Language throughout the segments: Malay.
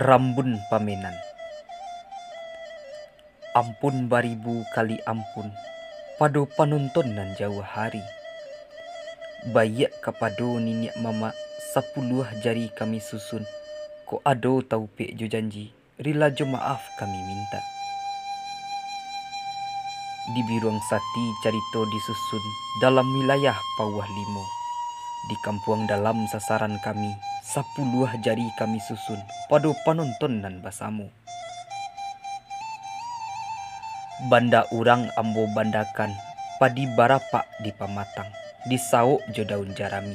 Rambun Pamenan. Ampun baribu kali ampun, pado panonton nan jauh hari. Bayak kapado niniak mama, 10 jari kami susun. Ko ado taupik jo janji, rila jo maaf kami minta. Di biruang sati carito disusun, dalam wilayah Pawah Limo. Di kampuang dalam sasaran kami, 10 jari kami susun, pado panonton nan basamu. Banda urang ambo bandakan, padi barapak di pamatang, di sauk jo daun jarami.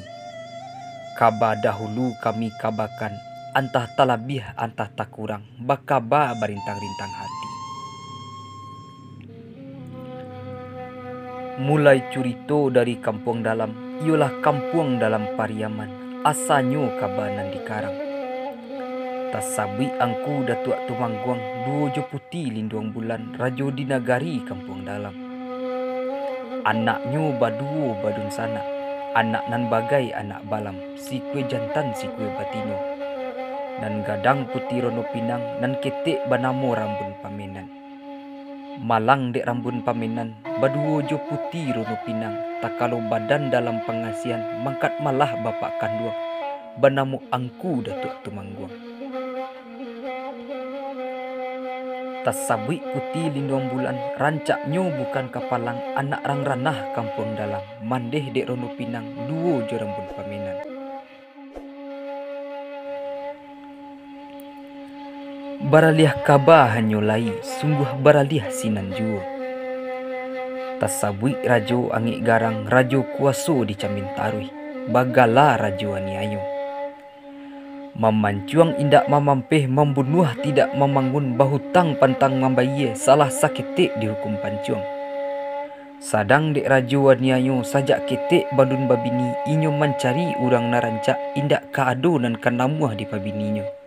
Kaba dahulu kami kabakan, antah talabih antah tak kurang, bakaba barintang-rintang hati. Mulai curito dari kampung dalam, ialah kampung dalam Pariaman, asanyo kabanan di karang. Tasabi angku datuak tumangguang, 2 jo putih linduang bulan, rajo di nagari kampung dalam. Anaknyo baduo badun sana, anak nan bagai anak balam, si kue jantan si kue batino. Nan gadang putih rono pinang, nan ketek banamo rambun pamenan. Malang dek rambun pamenan, baduo jo putih rono pinang, tak kalau badan dalam pengasian, mangkat malah bapak kanduang, banamo angku datuak tumangguang. Tasabik putih linduang bulan, rancaknyo bukan kapalang, anak rang ranah kampung dalam, mandeh dek rono pinang, 2 jo rambun pamenan. Baraliah kaba hanyo lai, sungguh baraliah sinan juo. Tasabik rajo angik garang, rajo kuaso di camin tarui, bagala rajo aniayo. Memancuang indak mamampeh, membunuh tidak memangun, bahutang pantang membaye, salah saketek dihukum pancuang. Sadang dek rajo aniayo, sajak ketek bandun babini, inyo mencari urang narancak, indak kaado nan kanamuah di pabininyo.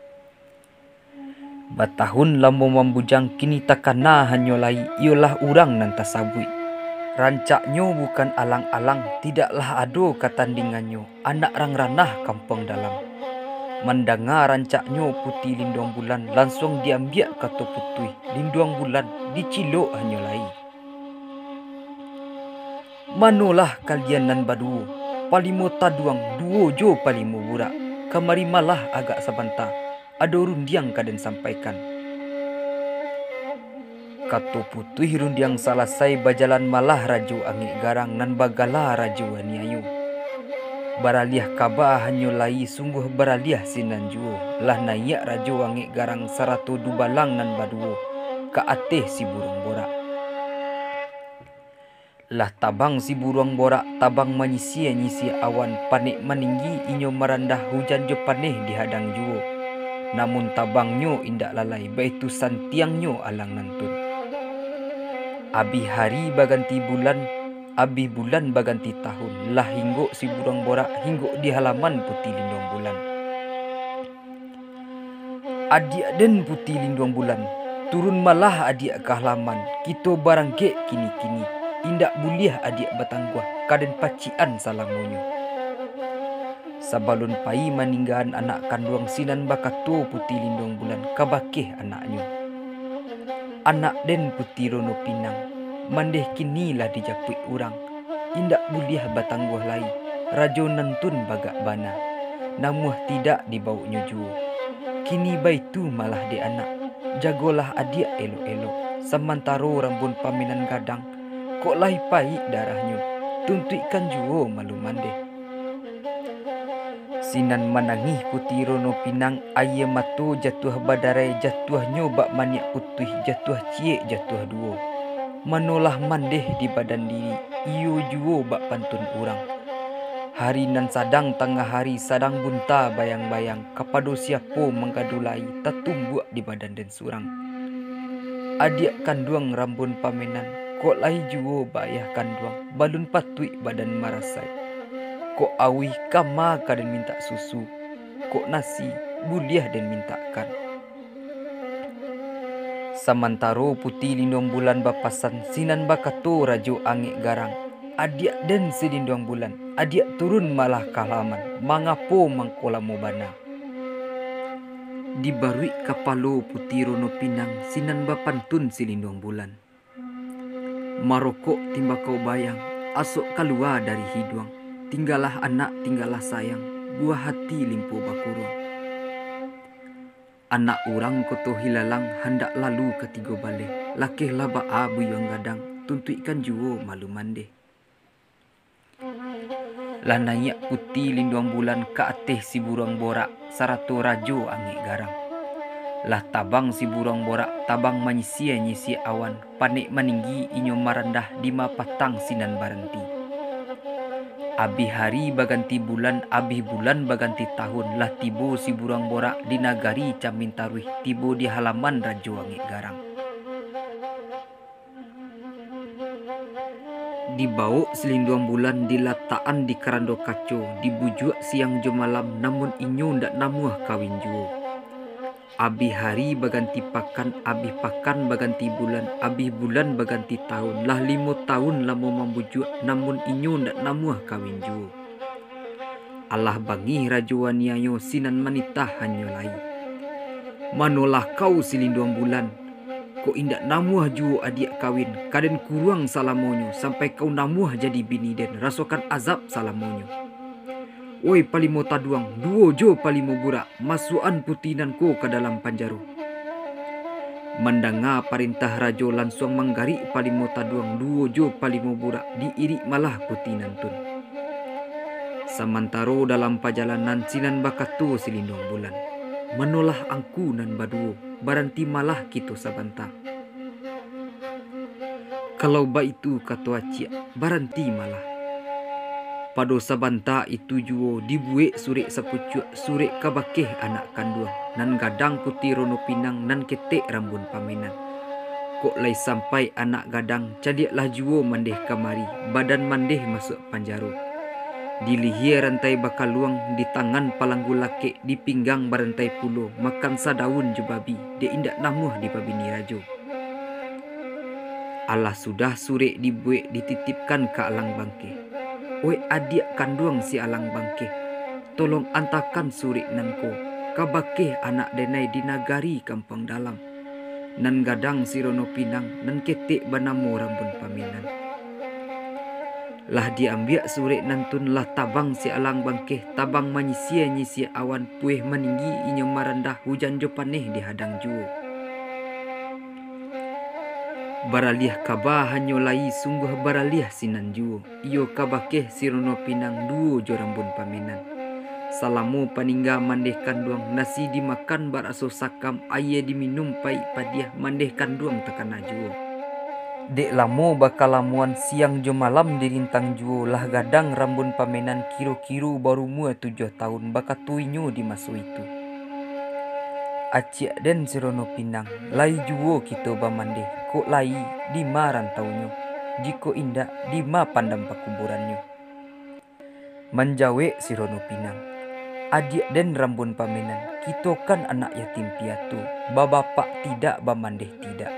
Batahun lambo membujang, kini takana hanyo lai, ialah urang nan tasabui. Rancaknyo bukan alang-alang, tidaklah ado katandinganyo, anak rang ranah kampung dalam. Mendengar rancaknyo putih linduang bulan, langsung diambiak kato putih linduang bulan, dicilok hanyo lai. Manolah kalian nan baduo, palimo taduang, 2 jo palimo burak, kamari malah agak sabanta, ado rundiang kaden sampaikan. Kato putih rundiang salasai, bajalan malah rajo angik garang, nan bagala rajo aniayo. Baraliah kaba hanyo lai, sungguh baraliah sinan juo, lah nayak rajo angik garang, sarato dubalang nan baduo, ka ateh si burung borak. Lah tabang si burung borak, tabang menyisia-nyisia awan, panik meninggi inyo merendah, hujan jo paneh di hadang juo. Namun tabangnyo indak lalai, baitu santiangnyo alang nantun. Abi hari baganti bulan, abi bulan baganti tahun, lah hinggo si burung borak, hinggo di halaman putih linduang bulan. Adik den putih linduang bulan, turun malah adik ke halaman, kito barangke kini-kini, indak buliah adik batangguah, kaden pacian salamonyo. Sabalun pai maninggahan anak kanduang, sinan bakato putih linduang bulan, kabakeh anaknyo. Anak den putih rono pinang, mandeh kinilah dijapuit urang, indak buliah batangguah lai, rajo nantun bagak bana, namuh tidak dibauknyo juo. Kini baitu malah di anak, jagolah adik elok-elok, semantaro rambun pamenan gadang, kok lai pai darahnya, tuntuikan juo malu mandeh. Sinan menangih putih rono pinang, aye mato jatuh badarai, jatuh nyobak maniak putih, jatuh ciek jatuh duo. Manolah mandeh di badan diri, iyo juo bak pantun urang. Hari nan sadang tengah hari, sadang bunta bayang-bayang, kapado siapo menggadulai, tatumbuak di badan den surang. Adik kanduang rambun pamenan, kok lai juo bayah kanduang, balun patui badan marasai. Kok awih kama kaden minta susu, kok nasi buliah den mintakan. Samantaro putih linduang bulan bapasan, sinan bakato rajo angik garang, adik den si linduang bulan, adik turun malah ke halaman, mangapo mangkola mo bana. Dibarui kapalo putih rono pinang sinan bapantun silindung bulan. Marokok timbakau bayang, asok keluar dari hiduang. Tinggallah anak, tinggallah sayang, buah hati limpo bakurung. Anak orang koto hilalang hendak lalu ketiga balik. Lakih laba abu yang gadang, tuntuikan juo malu mande. Lah nayak putih linduang bulan ke ateh si burung borak, sarato rajo angin garang. Lah tabang si burung borak, tabang menyisia-nyisia awan, panik meninggi inyo marandah di mapatang sinan barenti. Abih hari baganti bulan, abih bulan baganti tahun, lah tibo si burung borak di nagari Camin Taruih, tibo di halaman rajo angin garang. Dibau selinduang bulan dilataan di kerando kaco, dibujuk siang jo malam, namun inyo ndak namuah kawin juo. Abih hari baganti pakan, abih pakan baganti bulan, abih bulan baganti tahun, lah 5 tahun lamo membujuk, namun inyo ndak namuah kawin juo. Allah bangi rajuan yayo sinan manitah hanyo lai. Manolah kau selinduang bulan, ko indak namuah juo adik kawin, kaden kurang salamonyo, sampai kau namuah jadi bini den, rasakan azab salamonyo. Oi palimo taduang, duo jo palimo burak, masuan putinan ko ke dalam panjaro. Mendengar perintah rajo langsung menggari palimo taduang, duo jo palimo burak, diiri malah putinan tun. Samantaro dalam perjalanan sinan bakatu silindung bulan, menolah angku nan baduo, baranti malah kita sabanta. Kalau ba itu kata acia, baranti malah. Pado sabanta itu juo dibuek surek sapucuk, surek kabakeh anak kanduang, nan gadang putih rono pinang, nan ketek rambun pamenan. Kok lai sampai anak gadang, cadiaklah juo mandeh kamari, badan mandeh masuk panjaro. Dilihir rantai bakaluang, di tangan palanggu lake, di pinggang barantai pulo, makan sadaun jubabi, dia indak namuah di pabini rajo. Allah sudah surek dibuek dititipkan ke alang bangke. Oi adik kanduang si alang bangke, tolong antakan surek nanko, kabakeh anak denai di nagari kampung dalam. Nan gadang si rono pinang, nan ketek banamu rambun paminan. Lah diambil surek nantun lah tabang si alang bangke, tabang menyisia-nyisia awan, puih meninggi inyo marandah, hujan jo paneh di hadang juo. Baraliah kabah hanyo lai, sungguh baraliah sinan juo. Iyo kabakeh sirono pinang, duo jo rambun pamenan. Salamu paningga mandeh kanduang, nasi dimakan baraso sakam, aye diminum pai padiah, mandeh kanduang takana juo. Dek lamo bakal lamuan siang jo malam dirintang juo, lah gadang rambun pamenan, kiro-kiro baru mua 7 tahun, bakatu inyo di masu itu. Aciak den sirono pinang, lai juo kita bamandeh, kok lai di ma rantaunyo, jiko indak di ma pandam pakuburannya. Menjawe sirono pinang, adik den rambun pamenan, kita kan anak yatim piatu, bapak tidak bamandeh tidak.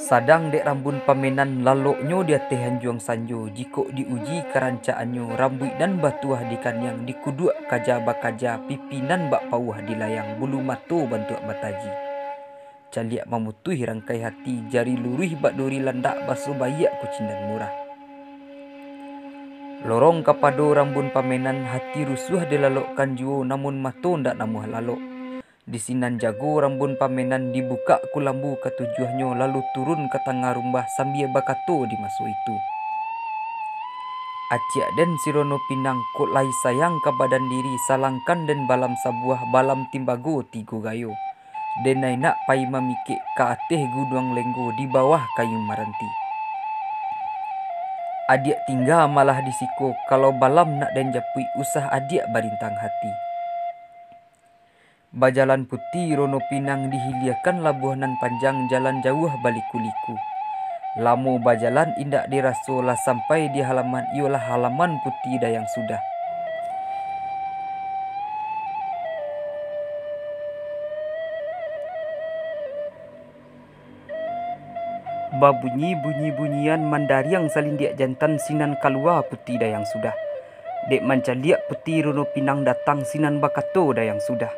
Sadang dek rambun pamenan laloknyo dia tehan juang sanjo, jiko diuji kerancaannya, rambut dan batuah di kanyang, dikuduk kaja bakaja, pipinan bak pauah di layang, bulu mato bantuak bataji. Caliak memutuhi rangkai hati, jari luruh bak dori landak, baso bayak kucindan murah. Lorong kapado rambun pamenan, hati rusuh dilalokkan juo, namun mato ndak namuh lalok. Di sinan jago rambun pamenan, dibuka ku lambu ketujuhnya, lalu turun ke tengah rumbah sambil bakato di masu itu. Aciak den sirono pinang, kok lai sayang ke badan diri, salangkan den balam sabuah, balam timbago 3 gayo. Denai nak pai memikik ke ateh guduang lenggo, di bawah kayu maranti. Adik tinggal malah disiko, kalau balam nak den japui, usah adik barintang hati. Bajalan putih rono pinang, dihiliakan labuh nan panjang, jalan jauh balik kuliku. Lamo bajalan indak diraso, lah sampai di halaman, ialah halaman putih dayang sudah. Babunyi bunyi-bunyian mandariang salindiak jantan sinan kalua putih dayang sudah. Dek mancaliak peti rono pinang datang sinan bakato dah yang sudah.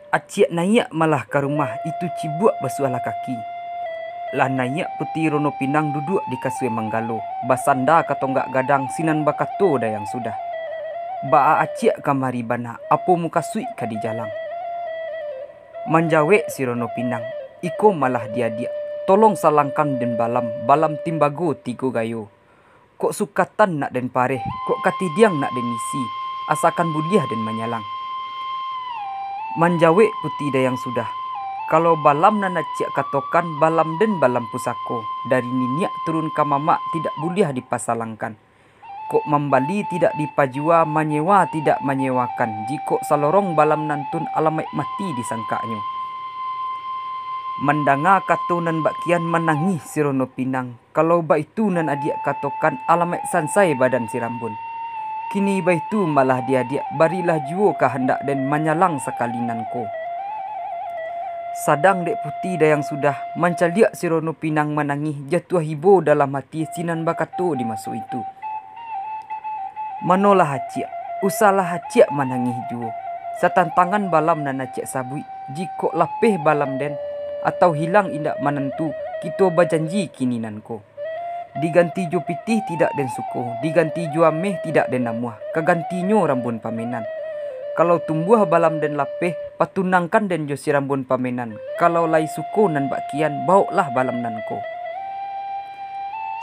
Aciak nayak malah ke rumah itu cibuak basuhlah kaki. Lah nayak peti rono pinang duduk di kasui manggalo. Basanda katonggak gadang sinan bakato dah yang sudah. Baa aciak kamari bana apo muka sui ka di jalang. Manjawe si rono pinang. Iko malah dia tolong salangkan den balam timbago tigo gayo. Kok sukatan nak den pareh, kok katidiang nak den isi, asakan budiah den manyalang. Manjawe putih dah yang sudah. Kalau balam nana ciak katokan balam den balam pusako. Dari niniak turun ke mamak tidak budiah dipasalangkan. Kok membali tidak dipajua, menyewa tidak menyewakan. Jiko salorong balam nantun alamai mati disangkanya. Mendanga katonan bakian menangis si rono pinang. Kalau baitu nan adiak katokan alamek sansai badan si rambun. Kini baitu malah dia barilah juo kehendak dan menyalang sekalinan ko. Sadang dek putih dah yang sudah mencaliak si rono pinang menangis jatuh hibo dalam hati sinan bakato di masuk itu. Manolah haciak, usalah haciak menangis juo. Setantangan balam nan haciak sabui jiko lapeh balam den. Atau hilang indak menentu kita berjanji kini nanko. Diganti jo pitih tidak den suko, diganti jo ameh tidak den namuah, kegantinyo rambun pamenan. Kalau tumbuh balam den lapeh, patunangkan den jo si rambun pamenan. Kalau lai suko nan bakian, bauklah balam nanko.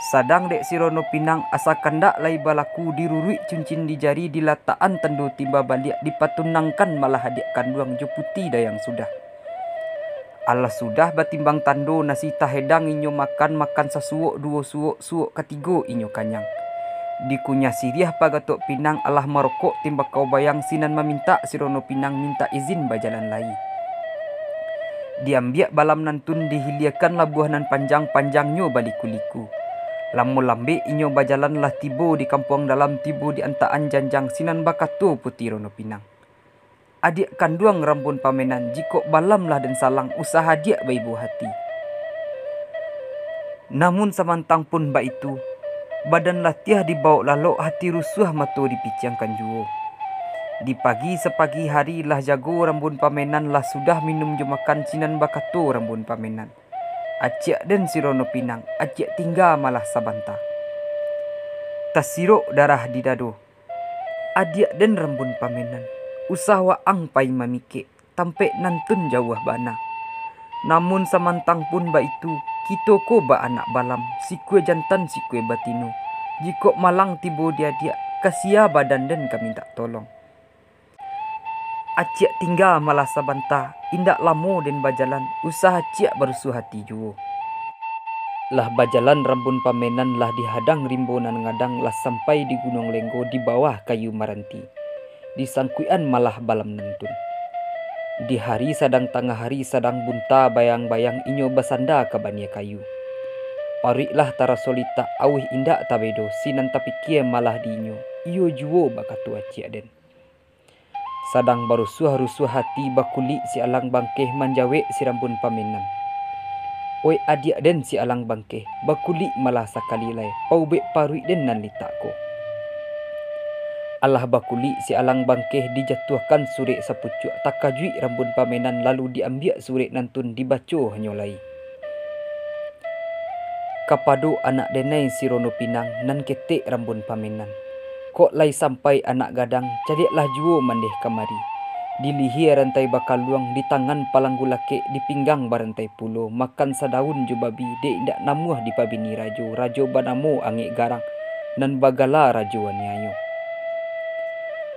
Sadang dek si rono pinang asa kandak lai balaku dirurui cincin di jari dilataan tendu timba balik dipatunangkan malah hadiah kanduang jo putih dah yang sudah. Allah sudah batimbang tando nasi tahedang inyo makan sasuok dua suok ketigo inyo kanyang. Dikunyah siriah pagatok pinang Allah merokok timbak kau bayang sinan meminta si rono pinang minta izin bajalan lai. Diambiak balam nantun dihiliakan labuah nan panjang-panjangnyo baliku-liku. Lamu lambe inyo bajalan lah tibo di kampung dalam tibo di antaan janjang sinan bakato putih rono pinang. Adik kanduang rambun pamenan jiko balam lah dan salang usaha dia baibu hati. Namun samantang pun ba itu badan latiah dibawa lalok hati rusuh mato dipicangkan juo. Di pagi sepagi hari lah jago rambun pamenan lah sudah minum jemakan sinan bakato rambun pamenan. Aciak dan sirono pinang aciak tinggal malah sabanta. Tasirok darah di dado. Adik dan rambun pamenan. Usah waang pai mamike, tampe nantun jauh bana. Namun samantang pun ba itu, kita ko ba anak balam, sikue jantan sikue batino. Jiko malang tibo dia kasia badan dan kami tak tolong. Aciak tinggal malah sabanta, indak lamo den bajalan, usaha ciak bersuh hati juo. Lah bajalan rambun pamenan lah dihadang rimbonan ngadang lah sampai di Gunung Lenggo di bawah kayu maranti. Di sangkuian malah balam nentun. Di hari sadang tengah hari sadang bunta bayang-bayang inyo basanda ke bania kayu. Pariklah tara solita awih indak tabedo sinan tapi kia malah dinyo. Iyo juo bakatu aciak den. Sadang baru rusuh hati bakuli si alang bangkeh manjawe si rambun pamenan. Oi adik den si alang bangkeh bakuli malah sakali lai paubek paruik den nan litakko. Allah bakuli si alang bangkeh dijatuhkan surek sapucuk takajui rambun pamenan lalu diambil surek nantun dibaco hanyolai. Kapado anak denai si rono pinang nan ketek rambun pamenan. Kok lai sampai anak gadang cariaklah juo mandeh kamari. Dilihir rantai bakal luang di tangan palanggulake di pinggang barantai pulo makan sadaun jubabi dek indak namuah di pabini rajo banamo angik garang nan bagala rajo waniayo.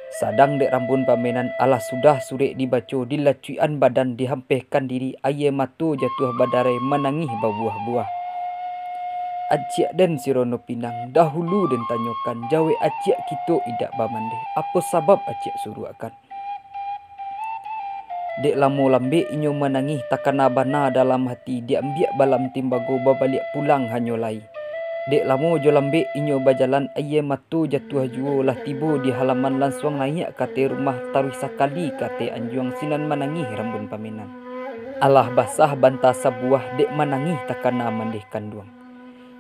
Sadang dek rambun pamenan Allah sudah surek dibaco dilacuian badan dihampehkan diri aye mato jatuh badare menangih babuah-buah. Aciak dan si rono pinang dahulu den tanyokan jawe aciak kito idak bamandeh apa sabab aciak suruakan. Dek lamo lambe inyo menangih takana bana dalam hati diambiak balam timbago babalik pulang hanyolai. Dek lamo jo lambe inyo bajalan aye mato jatuh juo lah tibo di halaman langsung naik kate rumah taruh sakali kate anjuang sinan menangih rambun pamenan. Allah basah bantah sabuah dek menangih takana mandeh kanduang.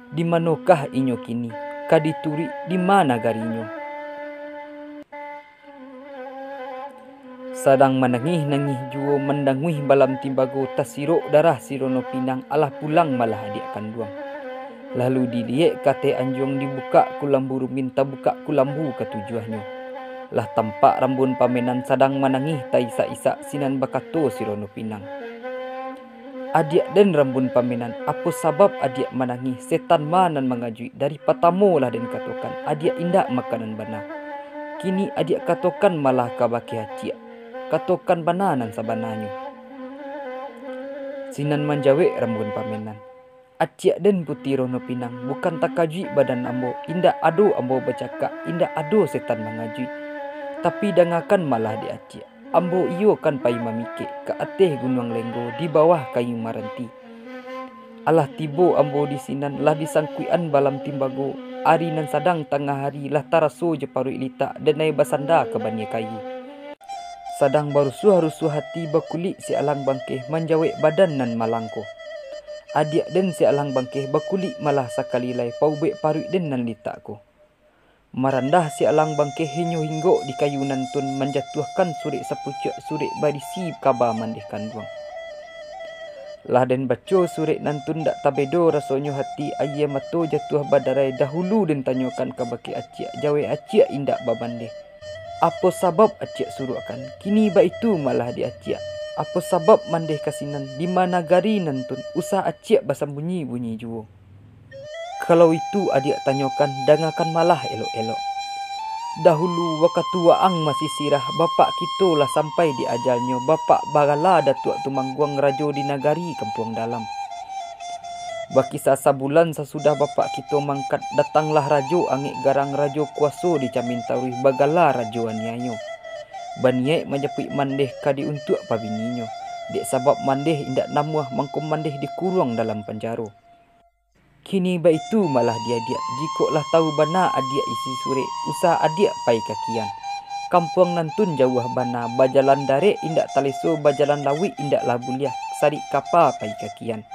Di manakah inyo kini? Kadituri di mana garinyo? Sadang menangih-nangih juo mendanguih balam timbago tasirok darah sirono pinang alah pulang malah adik kanduang. Lalu diliek kate anjung dibuka kulambu minta buka kulambu ketujuannya. Lah tampak rambun pamenan sadang menangih taisa-isa sinan bakato sirono pinang. Adik dan rambun pamenan apa sabab adik menangih setan manan mengajui dari patamu lah dan katokan adik indak makanan bana. Kini adik katokan malah kabaki aciak. Katokan bananan sabananyo. Sinan manjawe rambun pamenan. Aciak dan putih rono pinang bukan tak kajui badan ambo. Indak ado ambo bercakap, indak ado setan mengajui. Tapi dangakan malah di aciak. Ambo iyo kan pai mamike ke ateh gunung lenggo di bawah kayu maranti. Alah tibo ambo di sinan lah disangkuian balam timbago. Ari nan sadang tengah hari lah taraso je paru ilita dan nai basanda ke bani kayu. Sadang barusuh-rusuh hati bakulik si alang bangkeh manjawek badan nan malangko. Adik dan si alang bangkeh bakulik malah sakali lai paubek paruk den nan litakko. Marandah si alang bangkeh hinyo hinggo di kayu nantun menjatuhkan surik sepucuk surik barisi kaba mandeh kanduang. Lah den baco surik nantun dak tabedo rasonyo hati ayah mato jatuh badarai dahulu den tanyokan kabaki aciak jawe aciak indak babandeh. Apa sabab aciak suruhkan? Kini ba itu malah di aciak. Apa sabab mandeh kasinan di mana gari nantun usah aciak basam bunyi-bunyi juo. Kalau itu adik tanyakan dangakan malah elok-elok. Dahulu waktu waang masih sirah bapak kita lah sampai di ajalnya bapak bagala datuk tumangguang rajo di nagari kampung dalam. Bakisah sabulan sesudah bapak kita mangkat datanglah rajo angik garang rajo kuaso di Camintaruih bagala rajo aniayo. Baniai menjepik mandeh kadi untuk pabininyo. Dek sabab mandeh indak namuah mangkum mandeh dikurung dalam penjara. Kini ba itu malah dia-dia jikok lah tahu bana adik isi sure usah adik pai kakian. Kampung nantun jauh bana bajalan dare indak taleso bajalan lawi indak labuliah sarik kapa pai kakian.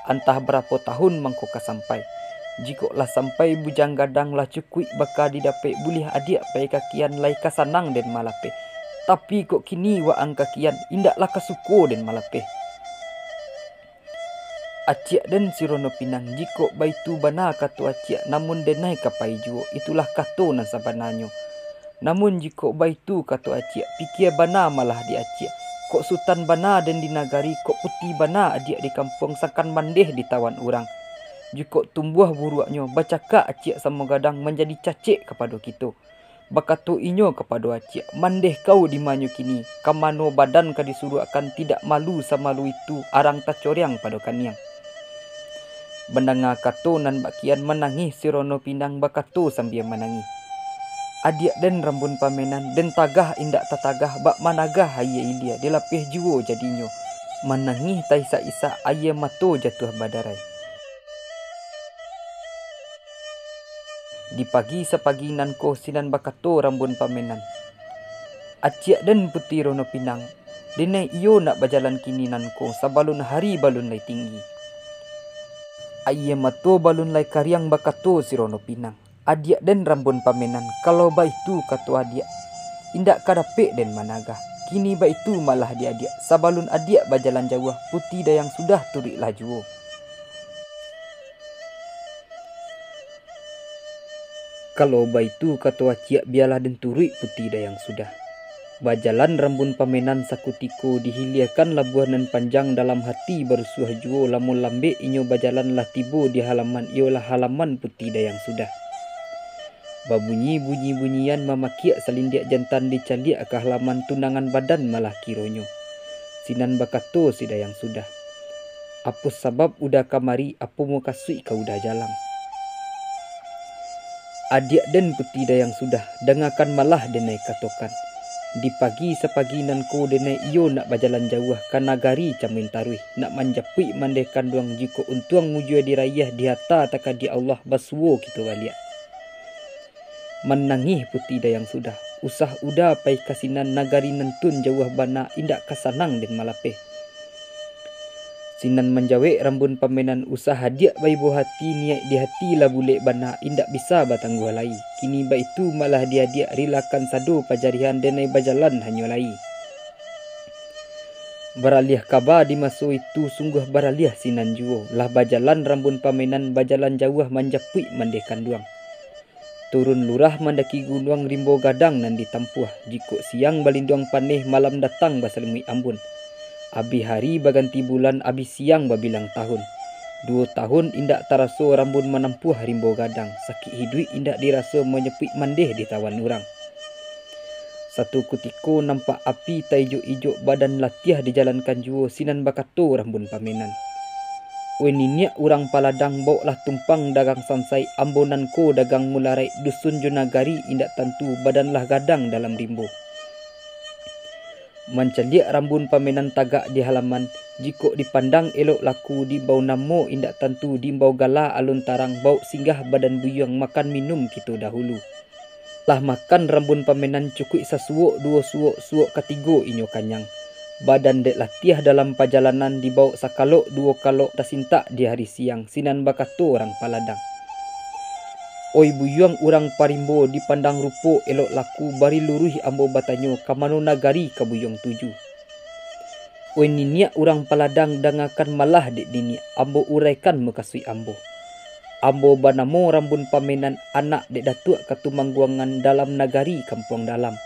Entah berapa tahun mangkoka sampai. Jikoklah sampai bujang gadang lah cukui baka didapek bulih adik pai kakian lai kasanang den malape. Tapi kok kini waang kakian indaklah kasuko den malape. Aciak dan sirono pinang jikok baitu bana kato aciak namun denai kapai juo itulah kato nan sabananyo. Namun jikok baitu kato aciak pikir bana malah di aciak. Kok sultan bana dan di nagari kok putih bana adik di kampung sakan mandeh ditawan orang. Jikok tumbuh buruaknya bacaka aciak sama gadang menjadi cacik kepada kita. Bakato inyo kepada aciak mandeh kau di manyo kini. Kamano badan ka disuruhkan tidak malu sama lu itu arang tacoriang pada kaniang. Mendengar kato nan bakian menangis sirono pinang bakato sambil menangis. Adik dan rambun pamenan dan tagah indak tatagah bak managah ayah ilia dilapih juo jadinyo. Menangih taisa-isa ayah mato jatuh badarai. Di pagi sepagi nanko sinan bakato rambun pamenan. Aciak dan putih rono pinang. Denai iyo nak berjalan kini nanko sabalun hari balun lai tinggi. Ayah mato balun lai karyang bakato si rono pinang. Adik dan rambun pamenan kalau ba itu katu adik indak kadapek dan managah. Kini ba itu malah dia adik sabalun adik berjalan jauh putih dah yang sudah turik laju. Kalau ba itu katu aciak biarlah dan turik putih dah yang sudah. Bajalan rambun pamenan sakutiko dihiliakan labuan nan panjang dalam hati bersuah juo lamun lambe inyo bajalan lah tibo di halaman iolah halaman putih dah yang sudah. Babunyi-bunyi-bunyian mamakiak salindiak jantan dicaliak ke halaman tunangan badan malah kironyo. Sinan bakato sida yang sudah. Apa sabab udah kamari apa mau kasui kau udah jalan. Adik dan putih dah yang sudah dengarkan malah denai katokan. Di pagi sepagi nanko denai iyo nak berjalan jauh ke nagari Camintaruih nak manjapui mandeh kanduang jiko untuang mujua dirayah di hata taka di Allah basuo kita balik. Menangih putih dah yang sudah. Usah udah pai kasinan nagari nentun jauh bana indak kasanang dan malapeh. Sinan menjawek rambun pamenan usah hadiak bai bo hati niat di hati lah bulek bana indak bisa batangguh lai. Kini ba itu malah dia rilakan sado pajarian denai bajalan hanyo lai. Beralih kaba di masa itu sungguh beralih sinan juo. Lah bajalan rambun pamenan bajalan jauh manjapui mandeh kanduang. Turun lurah mendaki gunung rimbo gadang nan ditampuah. Jiko siang balinduang paneh malam datang basalmi ambun. Abi hari baganti bulan abi siang babilang tahun. 2 tahun indak taraso rambun menampuh rimbo gadang. Sakit hidui indak diraso menyepik mandeh di tawan urang. Satu kutiko nampak api ta ijo-ijo badan latiah dijalankan juo sinan bakato rambun pamenan. Weninya urang paladang bau lah tumpang dagang sansai ambonan ko dagang mularai dusun jonagari indak tentu badan lah gadang dalam rimbo. Menceliak rambun pamenan tagak di halaman jiko dipandang elok laku di bau namo indak tentu di bau gala alun tarang bau singgah badan buyang makan minum gitu dahulu. Lah makan rambun pamenan cukui sasuok 2 suok katigo inyo kanyang. Badan dek latiah dalam perjalanan dibawa sakalok 2 kalok tasintak di hari siang sinan bakato orang paladang. Oi buyang urang parimbo dipandang rupo elok laku bari luruh ambo batanyo kamano nagari ka buyang 7. Oi ninia urang paladang dangakan malah dek ninia ambo uraikan mekasui ambo. Ambo banamo rambun pamenan anak dek datuk katumangguangan dalam nagari kampung dalam.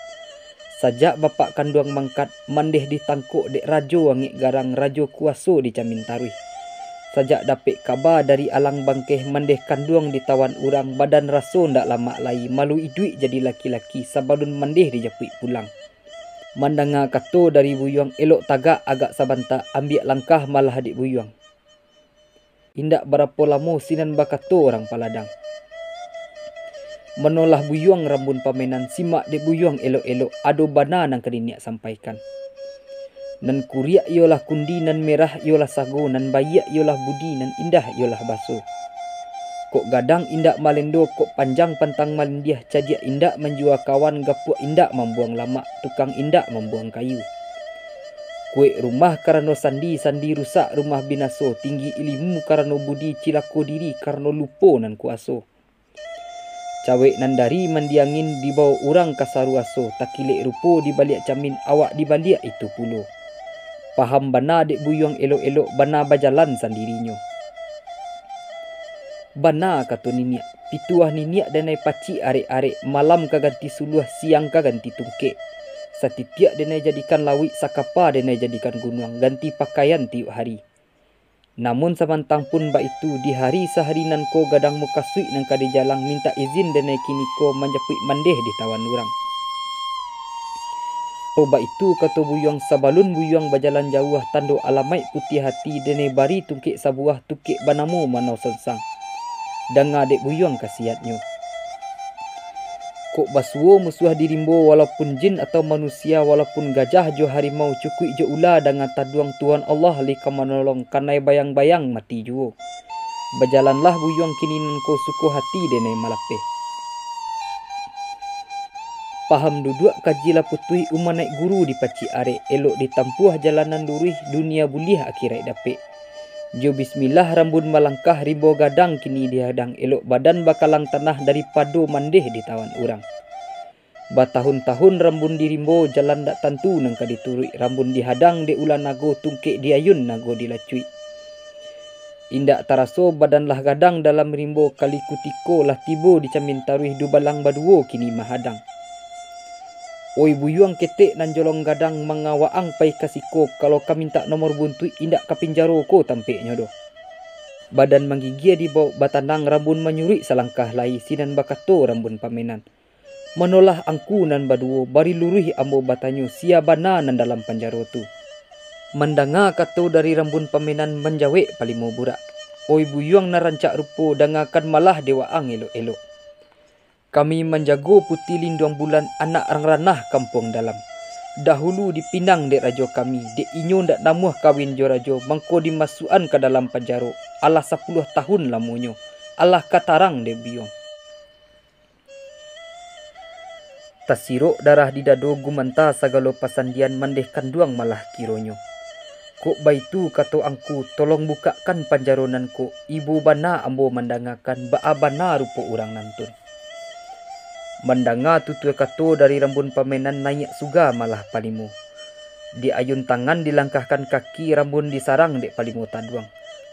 Sajak bapak kanduang mangkat mandeh ditangkuk dek rajo angik garang rajo kuaso di Camin Taruih. Sajak dapik kabar dari alang bangkeh mandeh kanduang ditawan urang badan raso ndak lama lai malu iduik jadi laki-laki sabadun mandeh dijapui pulang. Mandanga kato dari buyuang elok tagak agak sabanta ambil langkah malah adik buyuang. Indak berapa lama sinan bakato orang paladang. Menolah buyuang rambun pamenan simak de buyuang elok-elok ado bana nang kediniak sampaikan. Nan kuriak yolah kundi nan merah yolah sago nan bayak yolah budi nan indah yolah baso. Kok gadang indak malendo kok panjang pantang malindiah cajiak indak menjual kawan gapuak indak membuang lama tukang indak membuang kayu. Kue rumah karena sandi rusak rumah binaso tinggi ilmu karena budi cilako diri karena lupo nan kuaso. Cawek nan dari mandiangin dibawa orang kasaruaso takilek rupo dibalik camin awak dibalik itu pulo. Paham bana dek buyuang elok-elok bana bajalan sendirinya. Bana kata niniak pituah niniak danai paci arek-arek malam kaganti suluh siang kaganti tungkek. Satitiak denai jadikan lawik sakapa denai jadikan gunung ganti pakaian tiap hari. Namun samantang pun ba itu di hari sehari nan ko gadang muka suik nang kadi jalang minta izin denai kini ko manjapui mandeh di tawan urang. Ba itu kata buyuang sabalun buyuang bajalan jauh tando alamai putih hati denai bari tungkek sabuah tukik banamo manau sensang. Danga dek buyuang kasiatnyo. Kok basuo musuh dirimbo walaupun jin atau manusia walaupun gajah jo harimau cukui jo ula dengan taduang Tuhan Allah lika menolong kanai bayang-bayang mati juo. Berjalanlah buyuang kini nengko suku hati denai malapeh. Paham duduk kajilah putui uma naik guru di paci arek elok ditampuah jalanan lurih dunia bulih akhirat dapik. Jo bismillah rambun malangkah ribo gadang kini dihadang elok badan bakalang tanah daripada mandeh di tawan urang. Batahun-tahun rambun dirimbo jalan dak tentu nang kaditurui rambun dihadang de ulan nago tungkek diayun nago dilacui. Indak taraso badan lah gadang dalam rimbo kali kutiko lah tibo di Camin Taruih dubalang baduo kini mahadang. Oi buyuang ketek nan jolong gadang mengawaang pai kasiko kalau kami minta nomor buntui indak kapinjaro ko tampeknya doh. Badan manggigia di bawah batanang rambun menyuri salangkah lai sinan bakato rambun pamenan. Menolah angku nan baduo bari luruhi ambo batanyo sia bana nan dalam panjaro tu. Mendanga kato dari rambun pamenan menjawek palimo burak. Oi buyuang narancak rupo dangakan malah dewaang elok-elok. Kami menjago putih linduang bulan anak ranah kampung dalam. Dahulu dipinang dek rajo kami, dek inyo ndak namuh kawin jo rajo, mangko dimasukan ke dalam penjaro. Alah 10 tahun lamunyo, alah katarang dek biong. Tasirok darah di dado gumanta sagalo pasandian mandeh kanduang malah kironyo. Kok baitu kato angku tolong bukakan panjaronanku, ibu bana ambo mandangakan baa bana rupo urang nantun. Mendanga tutu kato dari rambun pamenan naik suga malah palimu. Di ayun tangan dilangkahkan kaki rambun disarang dek palimo taduang.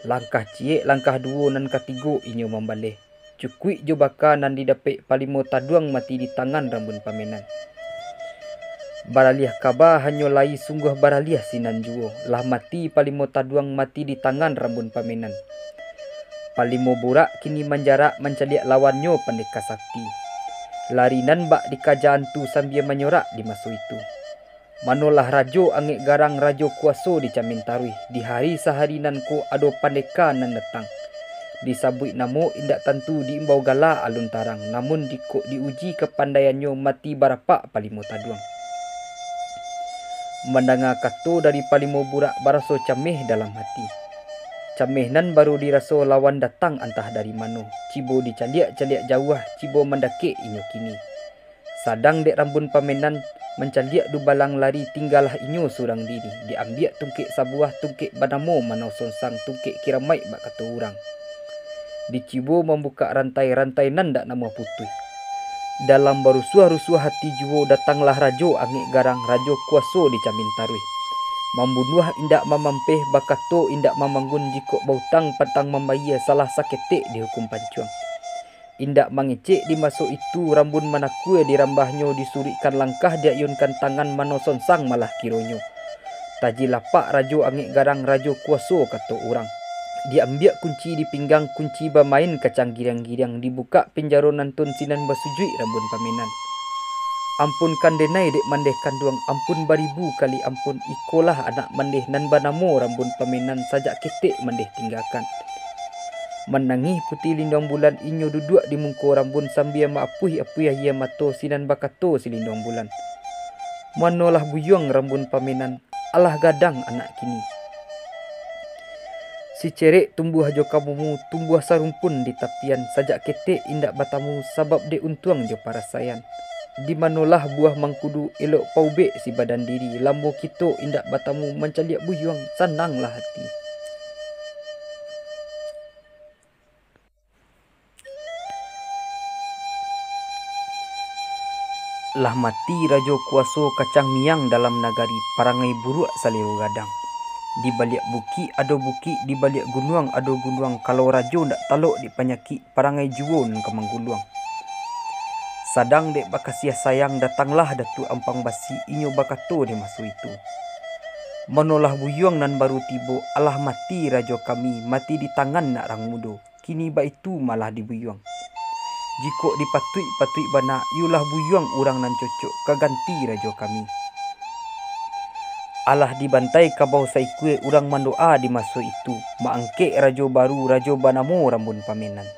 Langkah cie, langkah duo nan katigo inyo membaleh. Cukui jo baka nan didapek palimo taduang mati di tangan rambun pamenan. Baraliah kaba hanyo lai sungguh baraliah sinan juo. Lah mati palimo taduang mati di tangan rambun pamenan. Palimo burak kini menjarak mencaliak lawannya pendeka sakti. Larinan bak di kajaan tu sambil menyorak di masu itu. Manolah rajo angek garang rajo kuaso di Camin Tarui. Di hari sehari nan ko ado pandeka nan datang. Disabui namo indak tentu diimbau gala alun tarang. Namun diko diuji kepandaiannya mati barapak palimo taduang. Mendanga kato dari palimo burak baraso cameh dalam hati. Cameh nan baru diraso lawan datang entah dari mano. Cibo dicaliak-caliak jauh, cibo mendakik inyo kini. Sadang dek rambun pamenan mencaliak du balang lari tinggalah inyo surang diri. Diambiak tungkik sabuah tungkik banamo manau sonsang tungkik kiramai bak kata orang. Dicibo membuka rantai-rantai nan dak nama putih. Dalam berusuah-rusuah hati juwo datanglah rajo angik garang rajo kuaso di Camin Tarui. Membunuh indak mamampeh bakato indak mamanggun jikok bautang patang membaya salah saketek dihukum pancuang. Indak mangecek di masuk itu rambun manakue dirambahnya disurikan langkah diayunkan tangan manosonsang malah kironyo. Taji lapak rajo angik garang rajo kuaso kata orang. Diambil kunci di pinggang kunci bermain kacang girang-girang dibuka penjaro nantun sinan basujui rambun pamenan. Ampun kandenai dek mandeh kanduang ampun baribu kali ampun ikolah anak mandeh nan banamo rambun pamenan sajak ketek mandeh tinggalkan. Menangi putih lindung bulan inyo duduk di mungko rambun sambil maapuh-apuh ia mato sinan bakato si lindung bulan. Manolah buyung rambun pamenan alah gadang anak kini. Si cerek tumbuh jo kamumu tumbuh sarumpun di tapian sajak ketek indak batamu sabab de untuang jo parasayan. Di manolah buah mangkudu elok paubek si badan diri lambo kito indak batamu mencaliak buyung senanglah hati. Lah mati rajo kuaso kacang miang dalam nagari parangai buruk saliru gadang. Di balik buki ado buki, di balik gunung ado gunung. Kalau rajo ndak talok di penyakit parangai juwo nan kemangguluang. Sadang dek bakasia sayang datanglah datu ampang basi inyo bakato di masu itu. Manolah buyung nan baru tibo alah mati rajo kami mati di tangan nak rang mudo. Kini ba itu malah dibuyung. Jiko dipatui bana yulah buyung urang nan cocok kaganti rajo kami. Alah dibantai kabau saikue urang mandoa di masu itu. Maangke rajo baru rajo banamo rambun pamenan.